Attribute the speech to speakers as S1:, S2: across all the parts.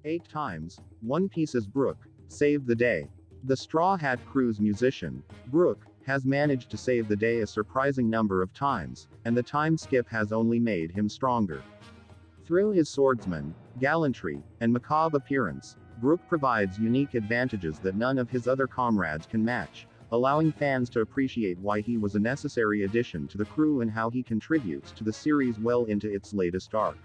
S1: 8 times, One Piece's Brook saved the day. The Straw Hat Crew's musician, Brook, has managed to save the day a surprising number of times, and the time skip has only made him stronger. Through his swordsman, gallantry, and macabre appearance, Brook provides unique advantages that none of his other comrades can match, allowing fans to appreciate why he was a necessary addition to the crew and how he contributes to the series well into its latest arc.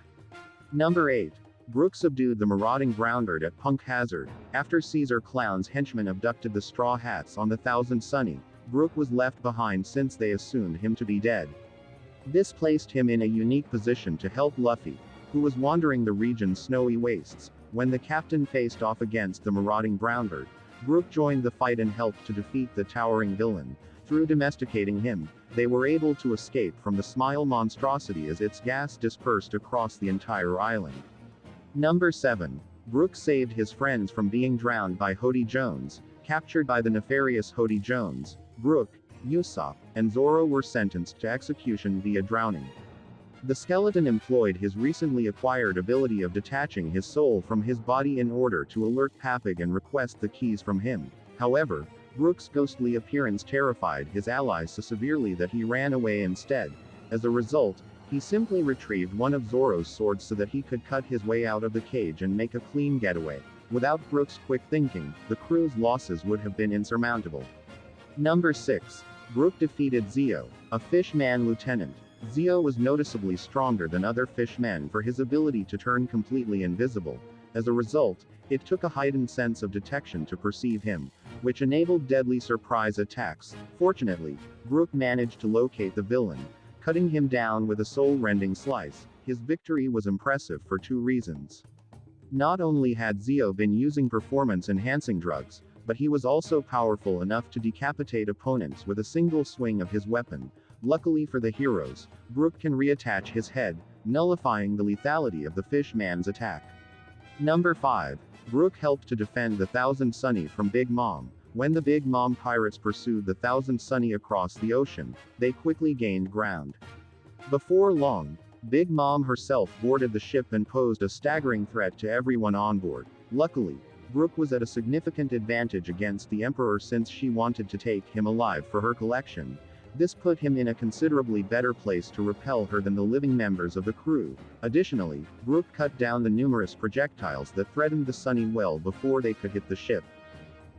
S1: Number 8. Brook subdued the marauding Groundbird at Punk Hazard. After Caesar Clown's henchmen abducted the Straw Hats on the Thousand Sunny, Brook was left behind since they assumed him to be dead. This placed him in a unique position to help Luffy, who was wandering the region's snowy wastes. When the captain faced off against the marauding Groundbird, Brook joined the fight and helped to defeat the towering villain. Through domesticating him, they were able to escape from the Smile monstrosity as its gas dispersed across the entire island. Number 7. Brook saved his friends from being drowned by Hody Jones. Captured by the nefarious Hody Jones, Brook, Usopp, and Zoro were sentenced to execution via drowning. The skeleton employed his recently acquired ability of detaching his soul from his body in order to alert Papig and request the keys from him. However, Brook's ghostly appearance terrified his allies so severely that he ran away instead. As a result, he simply retrieved one of Zoro's swords so that he could cut his way out of the cage and make a clean getaway. Without Brook's quick thinking, the crew's losses would have been insurmountable. Number 6. Brook defeated Zio, a fish-man lieutenant. Zio was noticeably stronger than other fishmen for his ability to turn completely invisible. As a result, it took a heightened sense of detection to perceive him, which enabled deadly surprise attacks. Fortunately, Brook managed to locate the villain, cutting him down with a soul-rending slice. His victory was impressive for 2 reasons. Not only had Zio been using performance-enhancing drugs, but he was also powerful enough to decapitate opponents with a single swing of his weapon. Luckily for the heroes, Brook can reattach his head, nullifying the lethality of the fish-man's attack. Number 5. Brook helped to defend the Thousand Sunny from Big Mom. When the Big Mom pirates pursued the Thousand Sunny across the ocean, they quickly gained ground. Before long, Big Mom herself boarded the ship and posed a staggering threat to everyone on board. Luckily, Brook was at a significant advantage against the Emperor since she wanted to take him alive for her collection. This put him in a considerably better place to repel her than the living members of the crew. Additionally, Brook cut down the numerous projectiles that threatened the Sunny well before they could hit the ship.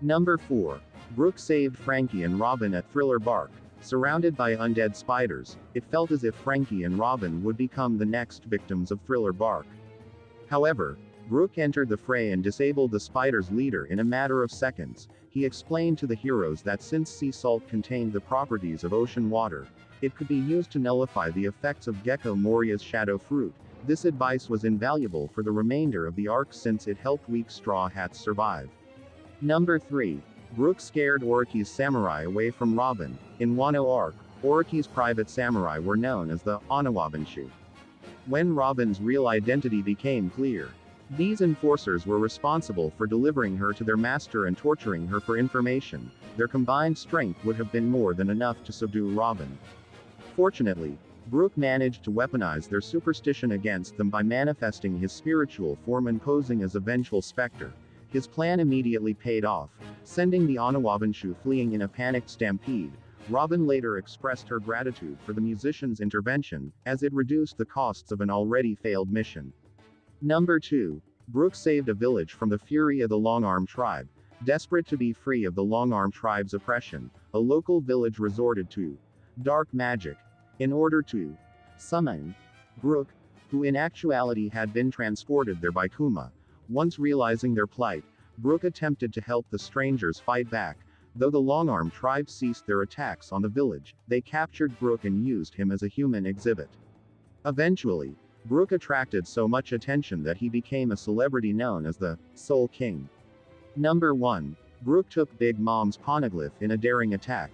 S1: Number 4. Brook saved Frankie and Robin at Thriller Bark. Surrounded by undead spiders, it felt as if Frankie and Robin would become the next victims of Thriller Bark. However, Brook entered the fray and disabled the spider's leader in a matter of seconds. He explained to the heroes that since sea salt contained the properties of ocean water, it could be used to nullify the effects of Gecko Moria's shadow fruit. This advice was invaluable for the remainder of the arc since it helped weak Straw Hats survive. Number 3. Brook scared Orochi's samurai away from Robin. In Wano arc, Orochi's private samurai were known as the Anawabanshu. When Robin's real identity became clear, these enforcers were responsible for delivering her to their master and torturing her for information. Their combined strength would have been more than enough to subdue Robin. Fortunately, Brook managed to weaponize their superstition against them by manifesting his spiritual form and posing as a vengeful specter. His plan immediately paid off, sending the Anawabanshu fleeing in a panicked stampede. Robin later expressed her gratitude for the musician's intervention, as it reduced the costs of an already failed mission. Number 2. Brook saved a village from the fury of the Longarm tribe. Desperate to be free of the Longarm tribe's oppression, a local village resorted to dark magic in order to summon Brook, who in actuality had been transported there by Kuma. Once realizing their plight, Brook attempted to help the strangers fight back. Though the Longarm tribe ceased their attacks on the village, they captured Brook and used him as a human exhibit. Eventually, Brook attracted so much attention that he became a celebrity known as the Soul King. Number 1. Brook took Big Mom's poneglyph in a daring attack.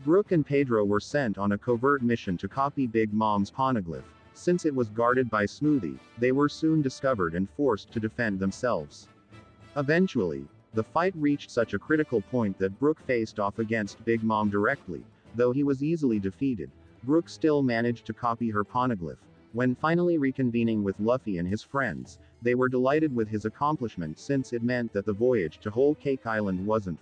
S1: Brook and Pedro were sent on a covert mission to copy Big Mom's poneglyph. Since it was guarded by Smoothie, they were soon discovered and forced to defend themselves. Eventually, the fight reached such a critical point that Brook faced off against Big Mom directly. Though he was easily defeated, Brook still managed to copy her poneglyph. When finally reconvening with Luffy and his friends, They were delighted with his accomplishment since it meant that the voyage to Whole Cake Island wasn't